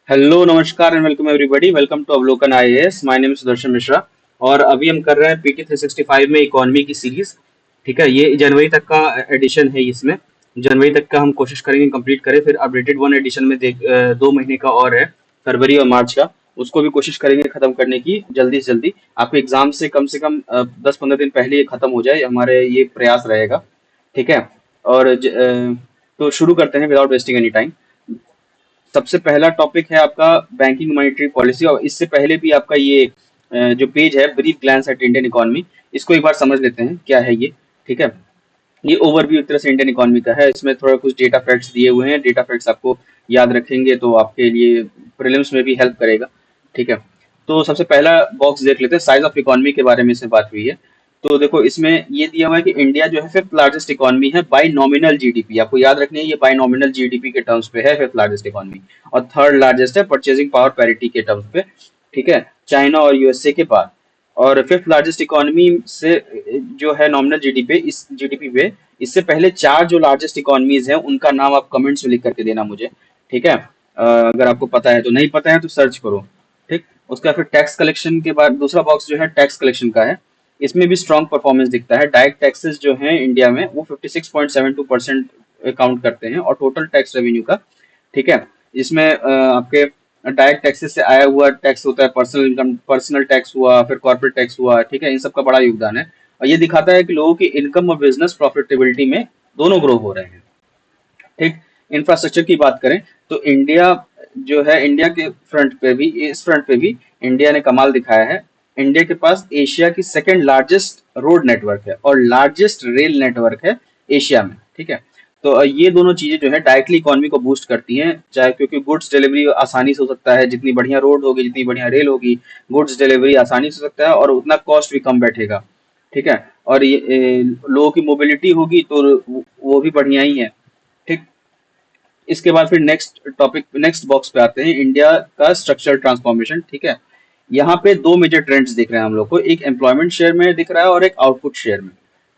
Hello नमस्कार and welcome everybody. Welcome to Avalokan IAS. My name is Sudarshan Mishra और अभी हम कर रहे हैं पीटी 365 में इकोनॉमी की सीरीज। ठीक है, ये जनवरी तक का एडिशन है। इसमें जनवरी तक का हम कोशिश करेंगे कंप्लीट करें, फिर अपडेटेड वन एडिशन में 2 महीने का और है, फरवरी और मार्च का। उसको भी कोशिश करेंगे खत्म करने की जल्दी से जल्दी। आपके एग्जाम से कम 10-15 दिन पहले ये खत्म हो जाए, हमारे ये प्रयास रहेगा। ठीक है। और तो शुरू करते हैं विदाउट वेस्टिंग एनी टाइम। सबसे पहला टॉपिक है आपका बैंकिंग मॉनेटरी पॉलिसी। और इससे पहले भी आपका ये जो पेज है brief glans at Indian economy, इसको एक बार समझ लेते हैं क्या है ये। ठीक है, ये ओवरव्यू एक तरह से इंडियन इकोनॉमी का है। इसमें थोड़ा कुछ डेटा फैक्ट्स दिए हुए हैं। डेटा फैक्ट्स आपको याद रखेंगे तो आपके लिए प्रीलिम्स में भी हेल्प करेगा। ठीक है, तो सबसे पहला बॉक्स देख लेते हैं, साइज ऑफ इकोनॉमी के बारे में से बात हुई है। तो देखो इसमें ये दिया हुआ है कि इंडिया जो है फिफ्थ लार्जेस्ट इकोनॉमी है बाय नॉमिनल जीडीपी। आपको याद रखनी है ये बाय नॉमिनल जीडीपी के टर्म्स पे है फिफ्थ लार्जेस्ट इकोनॉमी। और थर्ड लार्जेस्ट है परचेजिंग पावर पैरिटी के टर्म्स पे। ठीक है, चाइना और यूएसए के बाद। और फिफ्थ लार्जेस्ट इकोनॉमी से जो है नॉमिनल जीडीपी इस जीडीपी पे, इससे पहले चार जो लार्जेस्ट इकोनॉमीज हैं उनका नाम आप कमेंट्स में लिख करके देना मुझे। ठीक है, अगर आपको पता है तो, नहीं पता है तो सर्च करो। ठीक, उसका फिर टैक्स कलेक्शन के बाद दूसरा बॉक्स जो है टैक्स कलेक्शन का है। इसमें भी स्ट्रॉन्ग परफॉर्मेंस दिखता है। डायरेक्ट टैक्सेस जो हैं इंडिया में वो 56.72% काउंट करते हैं और टोटल टैक्स रेवेन्यू का। ठीक है, इसमें आपके डायरेक्ट टैक्सेस से आया हुआ टैक्स होता है, पर्सनल इनकम, पर्सनल टैक्स हुआ, फिर कॉर्पोरेट टैक्स हुआ। ठीक है, इन सब का बड़ा योगदान है। और ये दिखाता है कि लोगों की इनकम और बिजनेस प्रॉफिटेबिलिटी में दोनों ग्रो हो रहे हैं। ठीक, इंफ्रास्ट्रक्चर की बात करें तो इंडिया जो है, इंडिया के फ्रंट पे भी, इस फ्रंट पे भी इंडिया ने कमाल दिखाया है। इंडिया के पास एशिया की सेकंड लार्जेस्ट रोड नेटवर्क है और लार्जेस्ट रेल नेटवर्क है एशिया में। ठीक है, तो ये दोनों चीजें जो है डायरेक्टली इकोनॉमी को बूस्ट करती हैं, चाहे क्योंकि गुड्स डिलीवरी आसानी से हो सकता है। जितनी बढ़िया रोड होगी, जितनी बढ़िया रेल होगी, गुड्स डिलीवरी आसानी से हो सकता है और उतना कॉस्ट भी कम बैठेगा। ठीक है, और ये लोगों की मोबिलिटी होगी तो वो भी बढ़िया ही है। ठीक, इसके बाद फिर नेक्स्ट टॉपिक, नेक्स्ट बॉक्स पे आते हैं, इंडिया का स्ट्रक्चरल ट्रांसफॉर्मेशन। ठीक है, यहाँ पे दो मेजर ट्रेंड्स दिख रहे हैं हम लोग को, एक एम्प्लॉयमेंट शेयर में दिख रहा है और एक आउटपुट शेयर में।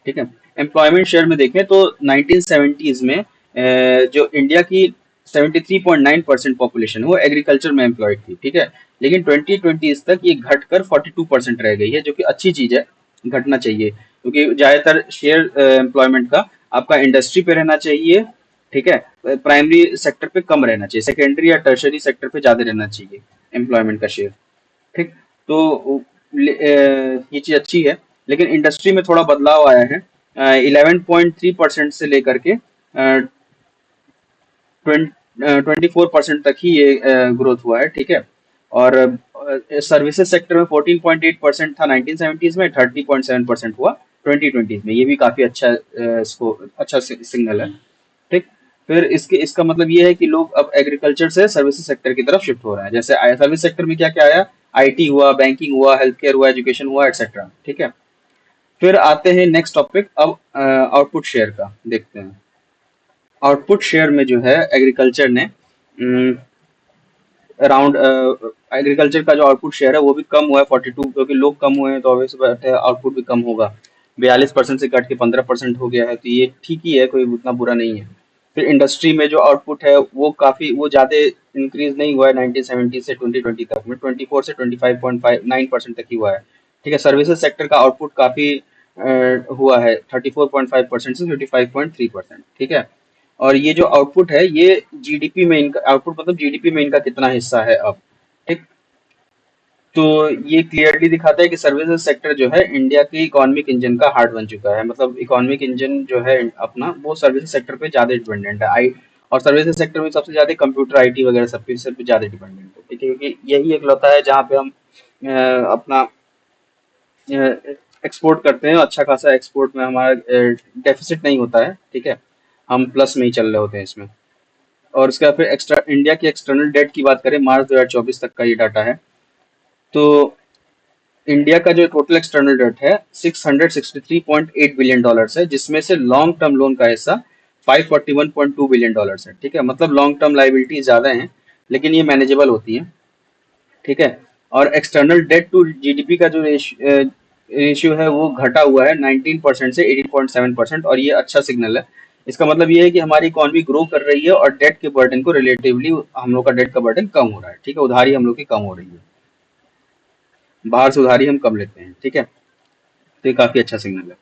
ठीक है, एम्प्लॉयमेंट शेयर में देखें तो 1970s में जो इंडिया की 73.9% पॉपुलेशन है वो एग्रीकल्चर में एम्प्लॉयड थी। ठीक है, लेकिन 2020 तक ये घटकर 42% रह गई है, जो कि अच्छी चीज है, घटना चाहिए क्योंकि ज्यादातर शेयर एम्प्लॉयमेंट का आपका इंडस्ट्री पे रहना चाहिए। ठीक है, प्राइमरी सेक्टर पे कम रहना चाहिए, सेकेंडरी या टर्शरी सेक्टर पे ज्यादा रहना चाहिए एम्प्लॉयमेंट का शेयर। ठीक, तो ये चीज अच्छी है। लेकिन इंडस्ट्री में थोड़ा बदलाव आया है। 11.3% से लेकर के 24% तक ही ये ग्रोथ हुआ है। ठीक है, और सर्विसेज सेक्टर में 14.8% था 1970s में, 30.7% हुआ 2020 में। ये भी काफी अच्छा अच्छा सिग्नल है। ठीक, फिर इसके इसका मतलब ये है कि लोग अब एग्रीकल्चर से सर्विसेज सेक्टर की तरफ शिफ्ट हो रहे हैं। जैसे सर्विस सेक्टर में क्या क्या आया, आईटी हुआ, बैंकिंग हुआ, हेल्थ केयर हुआ, एजुकेशन हुआ, एक्सेट्रा। ठीक है, फिर आते हैं नेक्स्ट टॉपिक, अब आउटपुट शेयर का देखते हैं। आउटपुट शेयर में जो है एग्रीकल्चर ने अराउंड, एग्रीकल्चर का जो आउटपुट शेयर है वो भी कम हुआ है 42, क्योंकि लोग कम हुए हैं तो ऑब्वियस बात है आउटपुट भी कम होगा। 42% से कट के 15% हो गया है, तो ये ठीक ही है, कोई उतना बुरा नहीं है। फिर इंडस्ट्री में जो आउटपुट है वो काफी, वो ज्यादा इंक्रीज नहीं हुआ है 1970 से 2020 तक में, 24 से 25.9% तक ही हुआ है। ठीक है, सर्विसेज सेक्टर का आउटपुट काफी हुआ है, 34.5% से 35.3%। ठीक है, और ये जो आउटपुट है ये जीडीपी में इनका आउटपुट, मतलब जीडीपी में इनका कितना हिस्सा है अब। ठीक, तो ये क्लियरली दिखाता है कि सर्विसेज सेक्टर जो है इंडिया की इकोनॉमिक इंजन का हार्ट बन चुका है। मतलब इकोनॉमिक इंजन जो है अपना, वो सर्विसेज सेक्टर पे ज्यादा डिपेंडेंट है। आई और सर्विसेज सेक्टर में सबसे ज्यादा कंप्यूटर आईटी वगैरह सब पे ज्यादा डिपेंडेंट है। ठीक है, क्योंकि यही एक लौता है जहाँ पे हम अपना एक्सपोर्ट करते हैं, अच्छा खासा एक्सपोर्ट में हमारा डेफिसिट नहीं होता है। ठीक है, हम प्लस में ही चल रहे होते हैं इसमें। और उसके बाद फिर एक्स्ट्रा इंडिया की एक्सटर्नल डेट की बात करें, मार्च 2024 तक का ये डाटा है। तो इंडिया का जो टोटल एक्सटर्नल डेट है 663.8 बिलियन डॉलर्स है, जिसमें से लॉन्ग टर्म लोन का हिस्सा 541.2 बिलियन डॉलर्स है। ठीक है, मतलब लॉन्ग टर्म लाइबिलिटी ज्यादा है लेकिन ये मैनेजेबल होती है। ठीक है, और एक्सटर्नल डेट टू जीडीपी का जो रेशियो है वो घटा हुआ है 19% से 18.7%, और ये अच्छा सिग्नल है। इसका मतलब ये है कि हमारी इकोनॉमी ग्रो कर रही है और डेट के बर्डन को रिलेटिवली हम लोग का डेट का बर्डन कम हो रहा है, ठीक है, उधारी हम लोग की कम हो रही है, बाहर से उधारी हम कम लेते हैं, ठीक है। तो ये काफी अच्छा सिग्नल है।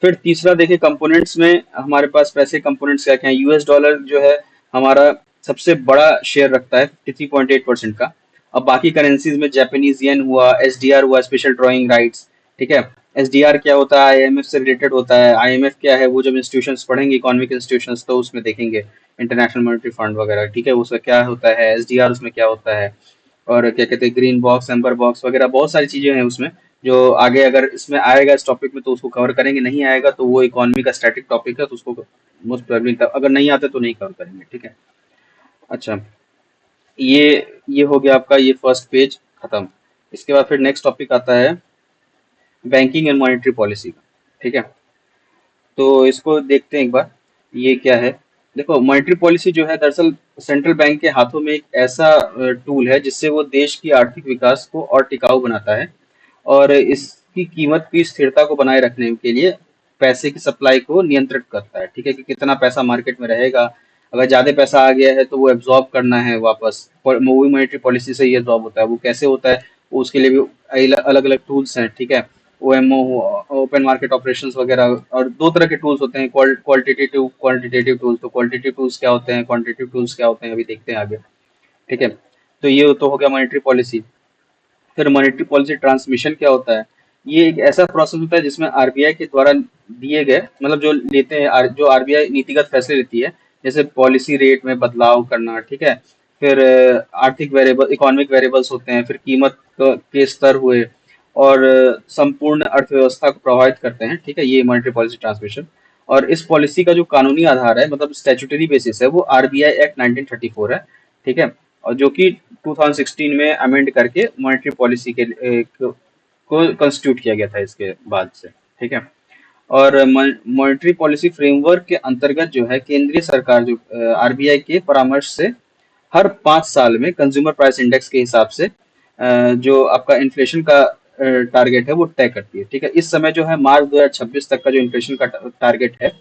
फिर तीसरा देखिए कंपोनेंट्स में हमारे पास पैसे कंपोनेंट्स क्या क्या हैं। यूएस डॉलर जो है हमारा सबसे बड़ा शेयर रखता है 53.8% का। अब बाकी करेंसीज में जापानीज येन हुआ, एसडीआर हुआ, स्पेशल ड्राइंग राइट्स, ठीक है। एसडीआर क्या होता है, आईएमएफ से रिलेटेड होता है। आईएमएफ क्या है, वो जब इंस्टीट्यूशंस पढ़ेंगे इकोनॉमिक इंस्टीट्यूशंस तो उसमें देखेंगे, इंटरनेशनल मॉनेटरी फंड वगैरह, ठीक है, उसका क्या होता है, एसडीआर उसमें क्या होता है, और क्या कहते हैं ग्रीन बॉक्स, एम्बर बॉक्स वगैरह बहुत सारी चीजें हैं उसमें, जो आगे अगर इसमें आएगा इस टॉपिक में तो उसको कवर करेंगे, नहीं आएगा तो वो इकोनॉमी का स्टैटिक टॉपिक है तो उसको मोस्ट प्रोबेबली अगर नहीं आता तो नहीं कवर करेंगे, ठीक है। अच्छा, ये हो गया आपका ये फर्स्ट पेज खत्म। इसके बाद फिर नेक्स्ट टॉपिक आता है बैंकिंग एंड मॉनेटरी पॉलिसी का, ठीक है। तो इसको देखते हैं एक बार, ये क्या है। देखो मॉनेटरी पॉलिसी जो है दरअसल सेंट्रल बैंक के हाथों में एक ऐसा टूल है जिससे वो देश की आर्थिक विकास को और टिकाऊ बनाता है, और इसकी कीमत की स्थिरता को बनाए रखने के लिए पैसे की सप्लाई को नियंत्रित करता है, ठीक है, कि कितना पैसा मार्केट में रहेगा। अगर ज्यादा पैसा आ गया है तो वो एब्जॉर्ब करना है वापस, मूवी मॉनेटरी पॉलिसी से ही एब्जॉर्ब होता है। वो कैसे होता है, वो उसके लिए भी अलग अलग टूल्स हैं, ठीक है। ओएमओ, ओपन मार्केट ऑपरेशंस वगैरह, और दो तरह के टूल्स होते हैं, क्वालिटेटिव क्वांटिटेटिव टूल्स। तो क्वालिटेटिव टूल्स क्या होते हैं, क्वांटिटेटिव टूल्स क्या होते हैं, अभी देखते हैं आगे, ठीक है। तो ये तो हो गया मॉनेटरी पॉलिसी। फिर मॉनेटरी पॉलिसी ट्रांसमिशन क्या होता है, ये एक ऐसा प्रोसेस होता है जिसमें आरबीआई के द्वारा दिए गए, मतलब जो लेते हैं जो आरबीआई नीतिगत फैसले लेती है, जैसे पॉलिसी रेट में बदलाव करना, ठीक है। फिर आर्थिक वेरिएबल, इकोनॉमिक वेरिएबल्स होते हैं, फिर कीमत के स्तर हुए, और संपूर्ण अर्थव्यवस्था को प्रभावित करते हैं, ठीक है, ये मॉनेटरी पॉलिसी ट्रांसमिशन। और इस पॉलिसी का जो कानूनी आधार है, मतलब स्टैट्यूटरी बेसिस है, वो आरबीआई एक्ट 1934 है, ठीक है, और जो कि 2016 में अमेंड करके मॉनेटरी पॉलिसी के को कंस्टिट्यूट किया गया था इसके बाद से, ठीक है। और मॉनेटरी पॉलिसी फ्रेमवर्क के अंतर्गत जो है केंद्रीय सरकार जो आरबीआई के परामर्श से हर 5 साल में कंज्यूमर प्राइस इंडेक्स के हिसाब से जो आपका इन्फ्लेशन का टारगेट है वो तय करती है, ठीक है। इस समय जो है मार्च 2026 तक का जो इन्फ्लेशन का टारगेट है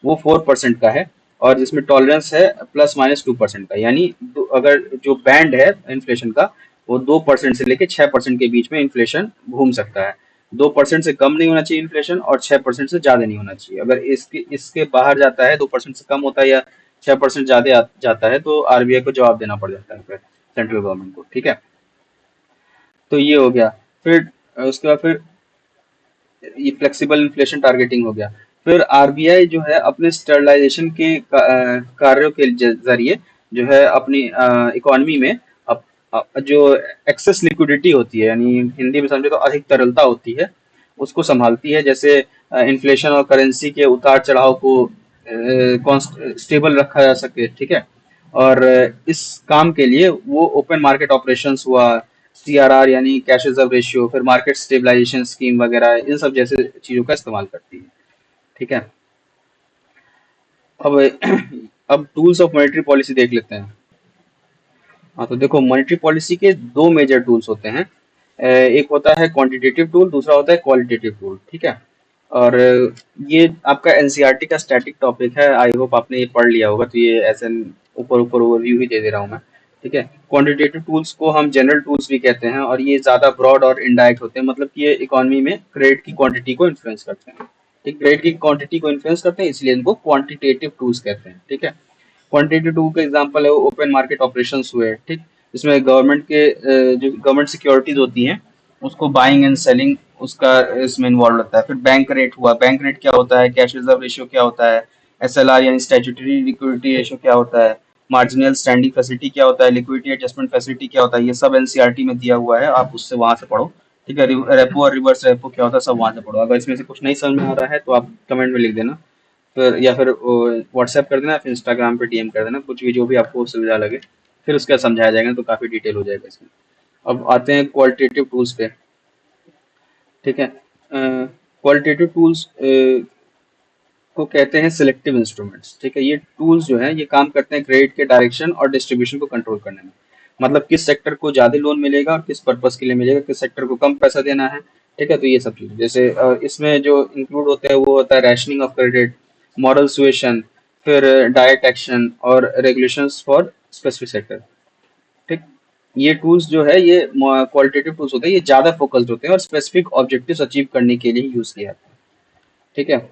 वो 4% का है, और जिसमें टॉलरेंस है +-2% का, यानी अगर जो बैंड है इन्फ्लेशन का वो 2% से लेके 6% के बीच में इन्फ्लेशन घूम सकता है। 2% से कम नहीं होना चाहिए इन्फ्लेशन, और 6% से ज्यादा नहीं होना चाहिए। अगर इसके इसके बाहर जाता है, 2% से कम होता है या 6% ज्यादा जाता है, तो आरबीआई को जवाब देना पड़ जाता है फिर सेंट्रल गवर्नमेंट को, ठीक है। तो ये हो गया। फिर उसके बाद फिर ये फ्लेक्सिबल इन्फ्लेशन टारगेटिंग हो गया। फिर आरबीआई जो है अपने स्टरलाइजेशन के कार्यों के जरिए जो है अपनी इकोनॉमी में जो एक्सेस लिक्विडिटी होती है, यानी हिंदी में समझे तो अधिक तरलता होती है, उसको संभालती है। जैसे इन्फ्लेशन और करेंसी के उतार चढ़ाव को स्टेबल रखा जा सके, ठीक है। और इस काम के लिए वो ओपन मार्केट ऑपरेशंस हुआ, सीआरआर यानी कैश रिजर्व रेशियो, फिर मार्केट स्टेबलाइजेशन स्कीम वगैरह, इन सब जैसे चीजों का इस्तेमाल करती है, ठीक है। अब अब टूल्स ऑफ मॉनेटरी पॉलिसी देख लेते हैं। हाँ, तो देखो मॉनेटरी पॉलिसी के दो मेजर टूल्स होते हैं। एक होता है क्वांटिटेटिव टूल, दूसरा होता है क्वालिटेटिव टूल, ठीक है। और ये आपका एनसीईआरटी का स्टैटिक टॉपिक है, आई होप आपने ये पढ़ लिया होगा, तो ये ऐसे ऊपर ऊपर ओवरव्यू ही दे दे रहा हूँ मैं, ठीक है। क्वांटिटेटिव टूल्स को हम जनरल टूल्स भी कहते हैं, और ये ज्यादा ब्रॉड और इनडायरेक्ट होते हैं, मतलब कि ये इकोनॉमी में क्रेडिट की क्वांटिटी को इन्फ्लुएंस करते हैं, ठीक, क्रेडिट की क्वांटिटी को इन्फ्लुएंस करते हैं, इसलिए इनको क्वांटिटेटिव टूल्स कहते हैं, ठीक है। क्वांटिटेटिव टूल का एग्जांपल है ओपन मार्केट ऑपरेशंस हुए, ठीक, इसमें गवर्नमेंट के जो गवर्नमेंट सिक्योरिटीज होती हैं उसको बाइंग एंड सेलिंग उसका इसमें इन्वॉल्व रहता है। फिर बैंक रेट हुआ, बैंक रेट क्या होता है, कैश रिजर्व रेशियो क्या होता है, एसएलआर यानी स्टैट्यूटरी लिक्विडिटी रेशियो क्या होता है, मार्जिनल स्टैंडिंग फैसिलिटी क्या होता है, लिक्विडिटी एडजस्टमेंट फैसिलिटी क्या होता है, ये सब एनसीईआरटी में दिया हुआ है, आप उससे वहां से पढ़ो, ठीक है। रेपो और रिवर्स रेपो क्या होता है, सब वहां से पढ़ो। अगर इसमें से कुछ नहीं समझ में आ रहा है तो आप कमेंट में लिख देना, फिर या फिर व्हाट्सएप कर देना, फिर इंस्टाग्राम पे डीएम कर देना, कुछ भी जो भी आपको सुविधा लगे, फिर उसका समझाया जाएगा, तो काफी डिटेल हो जाएगा इसमें। अब आते हैं क्वालिटेटिव टूल्स पे, ठीक है। क्वालिटेटिव टूल्स को कहते हैं सिलेक्टिव इंस्ट्रूमेंट्स, ठीक है। ये टूल्स जो है ये काम करते हैं क्रेडिट के डायरेक्शन और डिस्ट्रीब्यूशन को कंट्रोल करने में, मतलब किस सेक्टर को ज्यादा लोन मिलेगा और किस पर्पस के लिए मिलेगा, किस सेक्टर को कम पैसा देना है, ठीक है। तो ये सब चीज जैसे इसमें जो इंक्लूड होते हैं वो होता है rationing of credit, moral suasion, फिर डायरेक्ट एक्शन और रेगुलेशंस फॉर स्पेसिफिक सेक्टर। ठीक, ये टूल्स जो है ये क्वालिटेटिव टूल्स होते हैं, ये ज्यादा फोकस्ड होते हैं और स्पेसिफिक ऑब्जेक्टिव्स अचीव करने के लिए यूज किया जाता है। ठीक है,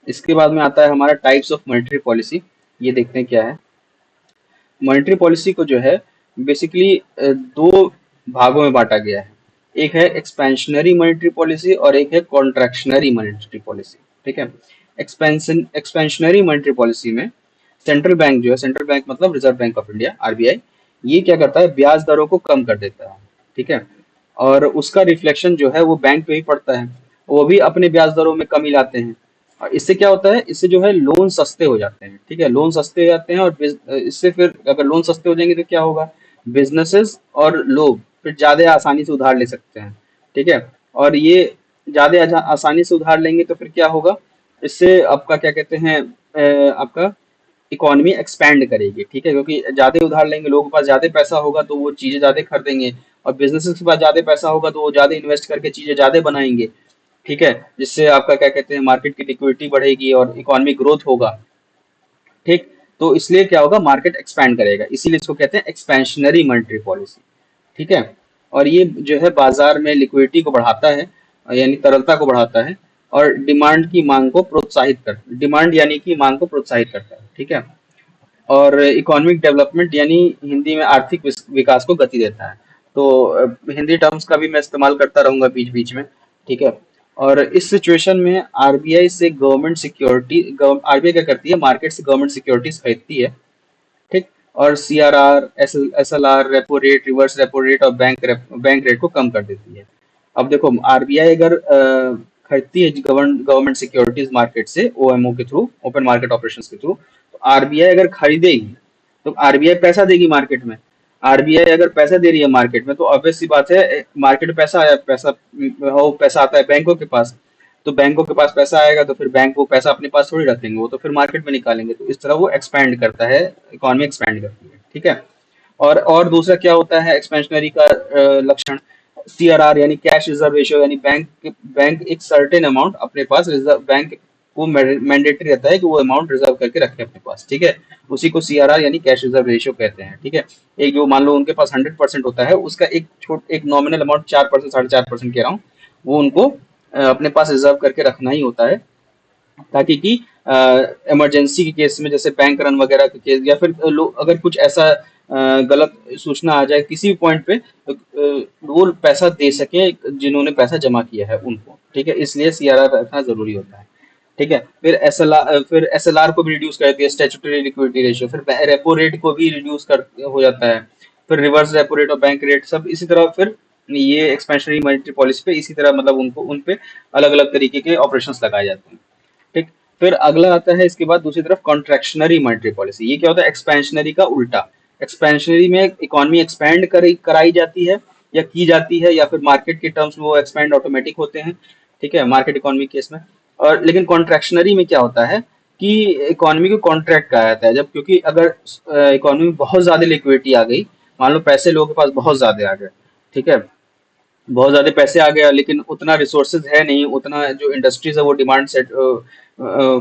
इसके बाद में आता है हमारा टाइप्स ऑफ मॉनेटरी पॉलिसी। ये देखते हैं क्या है। मॉनेटरी पॉलिसी को जो है बेसिकली दो भागों में बांटा गया है। एक है एक्सपेंशनरी मॉनेटरी पॉलिसी और एक है कॉन्ट्रैक्शनरी मॉनेटरी पॉलिसी। ठीक है, एक्सपेंशनरी मॉनेटरी पॉलिसी में सेंट्रल बैंक जो है, सेंट्रल बैंक मतलब reserve bank of India, RBI, ये क्या करता है, ब्याज दरों को कम कर देता है। ठीक है, और उसका रिफ्लेक्शन जो है वो बैंक पे ही पड़ता है, वो भी अपने ब्याज दरों में कमी लाते हैं। और इससे क्या होता है, इससे जो है लोन सस्ते हो जाते हैं। ठीक है, लोन सस्ते हो जाते हैं और इससे फिर अगर लोन सस्ते हो जाएंगे तो क्या होगा, बिजनेसेस और लोग फिर ज्यादा आसानी से उधार ले सकते हैं। ठीक है, और ये ज्यादा आसानी से उधार लेंगे तो फिर क्या होगा, इससे आपका क्या कहते हैं, आपका इकोनॉमी एक्सपैंड करेगी। ठीक है, क्योंकि ज्यादा उधार लेंगे, लोगों के पास ज्यादा पैसा होगा तो वो चीजें ज्यादा खरीदेंगे, और बिजनेसेस के पास ज्यादा पैसा होगा तो वो ज्यादा इन्वेस्ट करके चीजें ज्यादा बनाएंगे। ठीक है, जिससे आपका क्या कहते हैं, मार्केट की लिक्विडिटी बढ़ेगी और इकोनॉमिक ग्रोथ होगा। ठीक, तो इसलिए क्या होगा, मार्केट एक्सपैंड करेगा, इसीलिए इसको कहते हैं एक्सपेंशनरी मॉनेटरी पॉलिसी। ठीक है, और ये जो है बाजार में लिक्विडिटी को बढ़ाता है, यानी तरलता को बढ़ाता है, और डिमांड की मांग को प्रोत्साहित कर डिमांड यानी कि मांग को प्रोत्साहित करता है। ठीक है, और इकोनॉमिक डेवलपमेंट यानी हिंदी में आर्थिक विकास को गति देता है। तो हिंदी टर्म्स का भी मैं इस्तेमाल करता रहूंगा बीच बीच में। ठीक है, और इस सिचुएशन में आरबीआई से गवर्नमेंट सिक्योरिटी आरबीआई क्या करती है, मार्केट से गवर्नमेंट सिक्योरिटीज खरीदती है। ठीक, और CRR, SLR, repo rate, reverse repo rate और बैंक रेट को कम कर देती है। अब देखो, आरबीआई अगर खरीदती है गवर्नमेंट सिक्योरिटीज मार्केट से, ओएमओ के थ्रू, ओपन मार्केट ऑपरेशंस के थ्रू, तो आरबीआई अगर खरीदेगी तो आरबीआई पैसा देगी मार्केट में। आरबीआई अगर पैसा दे रही है मार्केट में तो ऑब्वियस सी बात है, मार्केट में पैसा आया, पैसा आता है बैंकों के पास। तो बैंकों के पास पैसा आएगा तो फिर बैंक वो पैसा अपने पास थोड़ी रखेंगे, वो तो फिर मार्केट में निकालेंगे। तो इस तरह वो एक्सपैंड करता है, इकोनॉमी एक्सपैंड करती है। ठीक है, और दूसरा क्या होता है एक्सपेंशनरी का लक्षण, सीआरआर यानी कैश रिजर्व रेशियो, यानी बैंक एक सर्टेन अमाउंट अपने पास रिजर्व, बैंक को मैंडेटरी रहता है कि वो अमाउंट रिजर्व करके रखे अपने पास। ठीक है, उसी को सीआरआर यानी कैश रिजर्व रेशियो कहते हैं। ठीक है, एक जो मान लो उनके पास 100% होता है, उसका एक नॉमिनल अमाउंट 4%, 4.5% कह रहा हूँ, वो उनको अपने पास रिजर्व करके रखना ही होता है, ताकि कि इमरजेंसी के केस में, जैसे बैंक रन वगैरह के केस, या फिर अगर कुछ ऐसा गलत सूचना आ जाए किसी भी पॉइंट पे, वो पैसा दे सके जिन्होंने पैसा जमा किया है उनको। ठीक है, इसलिए सीआरआर रखना जरूरी होता है। ठीक है, फिर एसएलआर को भी रिड्यूस कर देती है, स्टैट्यूटरी लिक्विडिटी रेशियो, फिर रेपो रेट को भी रिड्यूस कर हो जाता है, फिर रिवर्स रेपो रेट और बैंक रेट सब इसी तरह, फिर ये एक्सपेंशनरी मॉनेटरी पॉलिसी पे इसी तरह, मतलब उनको उन पे अलग अलग तरीके के ऑपरेशंस लगाए जाते हैं। ठीक, फिर अगला आता है इसके बाद दूसरी तरफ कॉन्ट्रैक्शनरी मॉनेटरी पॉलिसी। ये क्या होता है, एक्सपेंशनरी का उल्टा। एक्सपेंशनरी में इकोनॉमी एक्सपैंड कराई जाती है या की जाती है, या फिर मार्केट के टर्म्स में वो एक्सपैंड ऑटोमेटिक होते हैं। ठीक है, मार्केट इकोनॉमी केस में। और लेकिन कॉन्ट्रैक्शनरी में क्या होता है कि इकोनॉमी को कॉन्ट्रैक्ट कहा जाता है जब, क्योंकि अगर इकोनॉमी में बहुत ज्यादा लिक्विडिटी आ गई, मान लो पैसे लोगों के पास बहुत ज्यादा आ गए। ठीक है, बहुत ज्यादा पैसे आ गया लेकिन उतना रिसोर्सेज है नहीं, उतना जो इंडस्ट्रीज है वो डिमांड सेट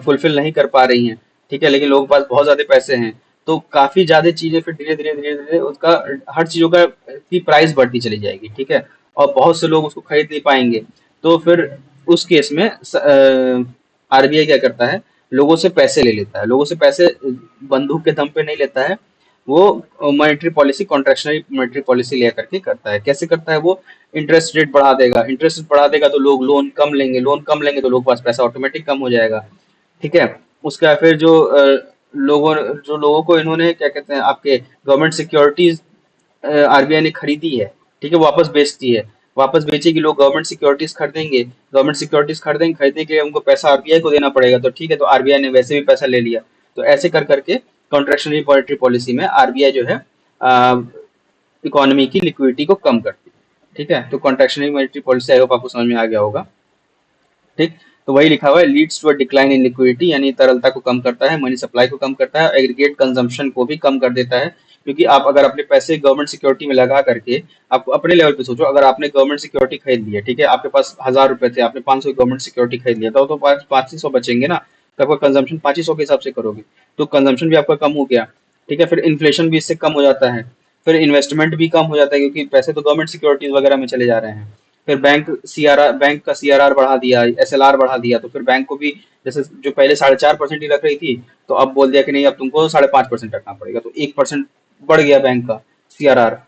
फुलफिल नहीं कर पा रही हैं। ठीक है, लेकिन लोगों के पास बहुत ज्यादा पैसे हैं, तो काफी ज्यादा चीजें फिर धीरे धीरे धीरे धीरे उसका हर चीजों का की प्राइस बढ़ती चली जाएगी। ठीक है, और बहुत से लोग उसको खरीद नहीं पाएंगे। तो फिर उस केस में आरबीआई क्या करता है, लोगों से पैसे ले लेता है, लोगों से पैसे बंदूक के दम पे नहीं लेता है, वो monetary policy, contractionary monetary policy लेकर के करता है। कैसे करता है वो, इंटरेस्ट रेट बढ़ा देगा, इंटरेस्ट रेट बढ़ा देगा तो लोग लोन कम लेंगे, लोन कम लेंगे तो लोग के पास पैसा ऑटोमेटिक कम हो जाएगा। ठीक है, उसका फिर जो लोगों को इन्होंने क्या कहते हैं, आपके गवर्नमेंट सिक्योरिटीज आरबीआई ने खरीदी है। ठीक है, वापस बेचती है, वापस बेचेगी, लोग गवर्नमेंट सिक्योरिटीज खरीदेंगे, गवर्नमेंट सिक्योरिटीज खरीदने के लिए उनको पैसा आरबीआई को देना पड़ेगा। तो ठीक है, तो आरबीआई ने वैसे भी पैसा ले लिया। तो ऐसे कर करके कॉन्ट्रैक्शनरी मॉनेटरी पॉलिसी में आरबीआई जो है इकोनॉमी की लिक्विडिटी को कम करती है। ठीक है, तो contractionary monetary policy I hope आपको समझ में आ गया होगा। ठीक, तो वही लिखा हुआ है, leads to a decline in liquidity, यानी तरलता को कम करता है, मनी सप्लाई को कम करता है, एग्रीगेट कंजम्पशन को भी कम कर देता है। क्योंकि आप अगर अपने पैसे गवर्नमेंट सिक्योरिटी में लगा करके, आप अपने लेवल पे सोचो, अगर आपने गवर्नमेंट सिक्योरिटी खरीद ली है, ठीक है, आपके पास 1000 रुपए थे, आपने 500 गवर्नमेंट सिक्योरिटी खरीद लिया था, तो 500 बचेंगे ना। तो आपका कंजम्पशन 2500 के हिसाब से करोगे तो कंजम्पशन भी आपका कम हो गया। ठीक है, फिर इन्फ्लेशन भी इससे कम हो जाता है, फिर इन्वेस्टमेंट भी कम हो जाता है क्योंकि पैसे तो गवर्नमेंट सिक्योरिटीज वगैरह में चले जा रहे हैं। फिर बैंक का सीआरआर बढ़ा दिया, एसएलआर बढ़ा दिया, तो फिर बैंक को भी जैसे जो पहले 4.5% ही रख रही थी, तो अब बोल दिया कि नहीं अब तुमको 5.5% रखना पड़ेगा, तो 1% बढ़ गया बैंक का सीआरआर।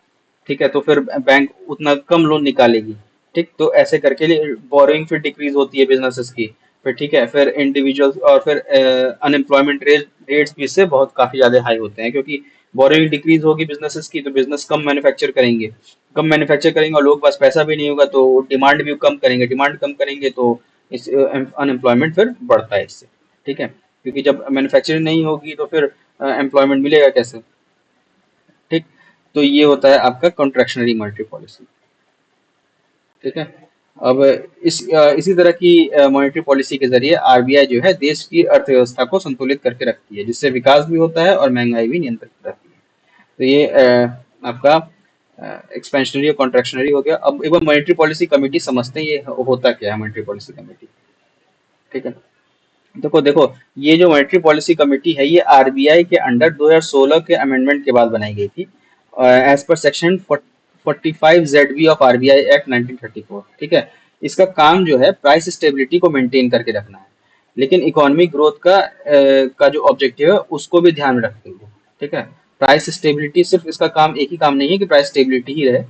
ठीक है, तो फिर बैंक उतना कम लोन निकालेगी। ठीक, तो ऐसे करके बोरोइंग फिर डिक्रीज होती है बिजनेसेस की। फिर ठीक है, फिर इंडिविजुअल्स और फिर अनएम्प्लॉयमेंट रेट्स भी इससे बहुत काफी ज्यादा हाई होते हैं क्योंकि बोरोइंग डिक्रीज होगी बिजनेसेस की तो बिजनेस कम मैन्युफैक्चर करेंगे और लोग पास पैसा भी नहीं होगा तो डिमांड भी डिमांड कम करेंगे तो इस अनएम्प्लॉयमेंट फिर बढ़ता है इससे। ठीक है, क्योंकि जब मैन्युफैक्चरिंग नहीं होगी तो फिर एम्प्लॉयमेंट मिलेगा कैसे। ठीक, तो ये होता है आपका कॉन्ट्रैक्शनरी मॉनेटरी पॉलिसी। ठीक है, अब इसी तरह की मॉनेटरी पॉलिसी के जरिए आरबीआई जो है देश की अर्थव्यवस्था को संतुलित करके रखती है जिससे विकास भी होता है और महंगाई भी नियंत्रित रहती है। तो ये आपका एक्सपेंशनरी और कॉन्ट्रैक्शनरी हो गया। अब एक बार मॉनेटरी पॉलिसी कमेटी समझते हैं ये होता क्या है मॉनेटरी पॉलिसी कमेटी। ठीक है, देखो देखो, ये जो मॉनेटरी पॉलिसी कमेटी है ये आरबीआई के अंडर 2016 के अमेंडमेंट के बाद बनाई गई थी as per section 45 Z B of RBI act 1934। ठीक है, इसका काम जो है प्राइस स्टेबिलिटी को मेंटेन करके रखना है लेकिन इकोनॉमिक ग्रोथ का जो ऑब्जेक्टिव है उसको भी ध्यान में रखते हुए। ठीक है, प्राइस स्टेबिलिटी सिर्फ इसका काम एक ही काम नहीं है कि प्राइस स्टेबिलिटी ही रहे,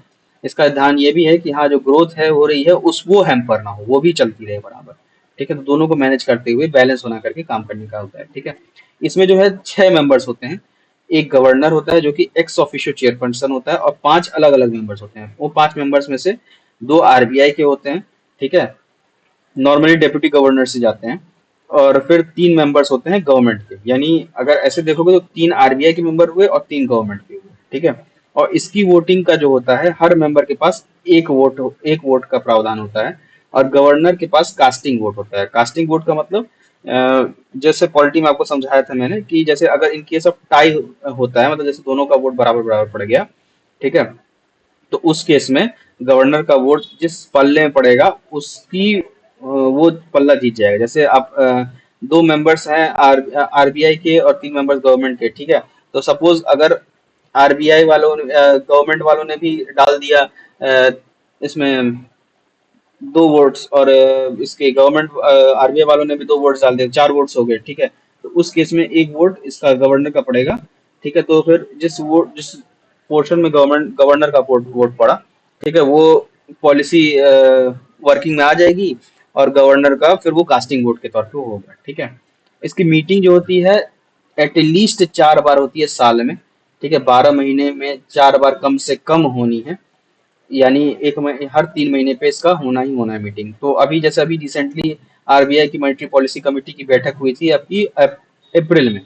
इसका ध्यान ये भी है कि हाँ जो ग्रोथ है हो रही है उस वो हैम्पर ना हो, वो भी चलती रहे बराबर। ठीक है, तो दोनों को मैनेज करते हुए बैलेंस बना करके काम करने का होता है। ठीक है, इसमें जो है 6 मेंबर्स होते हैं। एक गवर्नर होता है जो कि एक्स ऑफिशियो चेयरपर्सन होता है और 5 अलग अलग मेंबर्स होते हैं। वो 5 मेंबर्स में से 2 आरबीआई के होते हैं। ठीक है, नॉर्मली डेप्यूटी गवर्नर से जाते हैं। और फिर 3 मेंबर्स होते हैं गवर्नमेंट के, यानी अगर ऐसे देखोगे तो 3 आरबीआई के मेंबर हुए और 3 गवर्नमेंट के हुए। ठीक है, और इसकी वोटिंग का जो होता है हर मेंबर के पास एक वोट का प्रावधान होता है और गवर्नर के पास कास्टिंग वोट होता है। कास्टिंग वोट का मतलब जैसे पॉलिटी में आपको समझाया था मैंने कि जैसे अगर इन केस ऑफ टाई होता है मतलब जैसे दोनों का वोट बराबर बराबर पड़ गया। ठीक है, तो उस केस में गवर्नर का वोट जिस पल्ले में पड़ेगा उसकी वो पल्ला जीत जाएगा। जैसे आप 2 मेंबर्स हैं आरबीआई के और 3 मेंबर्स गवर्नमेंट के। ठीक है, तो सपोज अगर आरबीआई वालों ने गवर्नमेंट वालों ने भी डाल दिया इसमें 2 वोट्स और इसके गवर्नमेंट आरबीआई वालों ने भी 2 वोट्स डाल दिए, 4 वोट्स हो गए। ठीक है, तो उस केस में एक वोट इसका गवर्नर का पड़ेगा। ठीक है, तो फिर जिस पोर्शन में गवर्नर का वोट पड़ा, ठीक है, वो पॉलिसी वर्किंग में आ जाएगी और गवर्नर का फिर वो कास्टिंग वोट के तौर पे होगा। ठीक है, इसकी मीटिंग जो होती है एटलीस्ट 4 बार होती है साल में। ठीक है, 12 महीने में 4 बार कम से कम होनी है, यानी हर 3 महीने पे इसका होना ही होना है मीटिंग। तो अभी जैसे अभी रिसेंटली आरबीआई की मॉनेटरी पॉलिसी कमेटी की बैठक हुई थी आपकी अप्रैल में।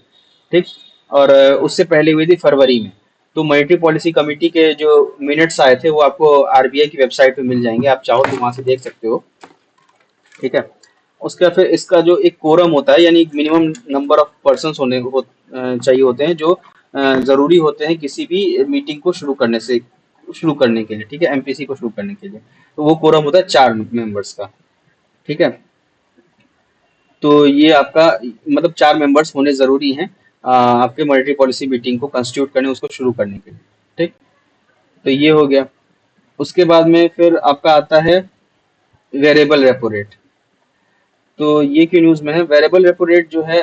ठीक, और उससे पहले हुई थी फरवरी में। तो मॉनेटरी पॉलिसी कमेटी के जो मिनट्स आए थे वो आपको आरबीआई की वेबसाइट पे मिल जाएंगे, आप चाहो तो वहां से देख सकते हो। ठीक है, उसका फिर इसका जो एक कोरम होता है यानी मिनिमम नंबर ऑफ पर्सन चाहिए होते हैं जो जरूरी होते हैं किसी भी मीटिंग को शुरू करने के लिए। ठीक है, एमपीसी को शुरू करने के लिए, तो वो कोरम होता है 4 मेंबर्स का। ठीक है, तो ये आपका मतलब 4 मेंबर्स होने जरूरी हैं आपके मॉनेटरी पॉलिसी मीटिंग को कंस्टिट्यूट करने उसको शुरू करने के लिए। ठीक, तो ये हो गया। उसके बाद में फिर आपका आता है वेरिएबल रेपो रेट। तो ये क्यों न्यूज में है, वेरिएबल रेपो रेट जो है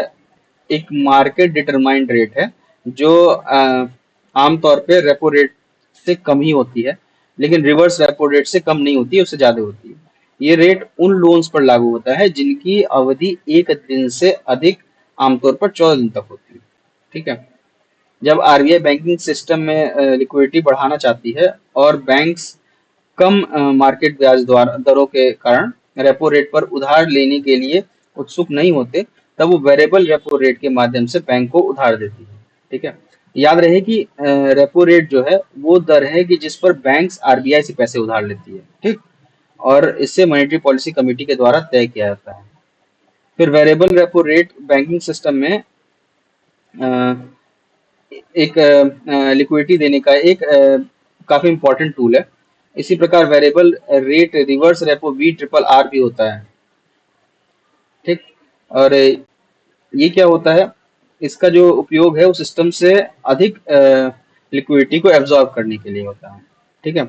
एक मार्केट डिटरमाइंड रेट है जो आमतौर पे रेपो रेट से कम ही होती है लेकिन रिवर्स रेपो रेट से कम नहीं होती है, उससे ज्यादा होती है। ये रेट उन लोन्स पर लागू होता है जिनकी अवधि 1 दिन से अधिक, आमतौर पर 14 दिन तक होती है। ठीक है, जब आरबीआई बैंकिंग सिस्टम में लिक्विडिटी बढ़ाना चाहती है और बैंक्स कम मार्केट ब्याज दरों के कारण रेपो रेट पर उधार लेने के लिए उत्सुक नहीं होते, तब वो वेरिएबल रेपो रेट के माध्यम से बैंक को उधार देती है। ठीक है, याद रहे कि रेपो रेट जो है वो दर है कि जिस पर बैंक्स आरबीआई से पैसे उधार लेती है। ठीक, और इससे मॉनेटरी पॉलिसी कमेटी के द्वारा तय किया जाता है। फिर variable repo rate banking system में अ, एक लिक्विडिटी देने का एक काफी इंपॉर्टेंट टूल है। इसी प्रकार variable rate reverse repo V triple R भी होता है। ठीक, और ये क्या होता है, इसका जो उपयोग है वो सिस्टम से अधिक लिक्विडिटी को एब्जॉर्ब करने के लिए होता है। ठीक है।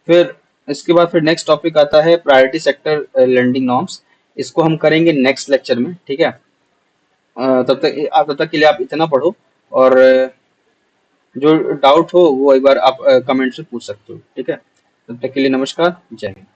फिर इसके बाद फिर नेक्स्ट टॉपिक आता है प्रायोरिटी सेक्टर लेंडिंग नॉर्म्स। इसको हम करेंगे नेक्स्ट लेक्चर में। ठीक है। तब तक के लिए आप इतना पढ़ो, और जो डाउट हो वो एक बार आप कमेंट से पूछ सकते हो। ठीक है। तब तक के लिए नमस्कार, जय हिंद।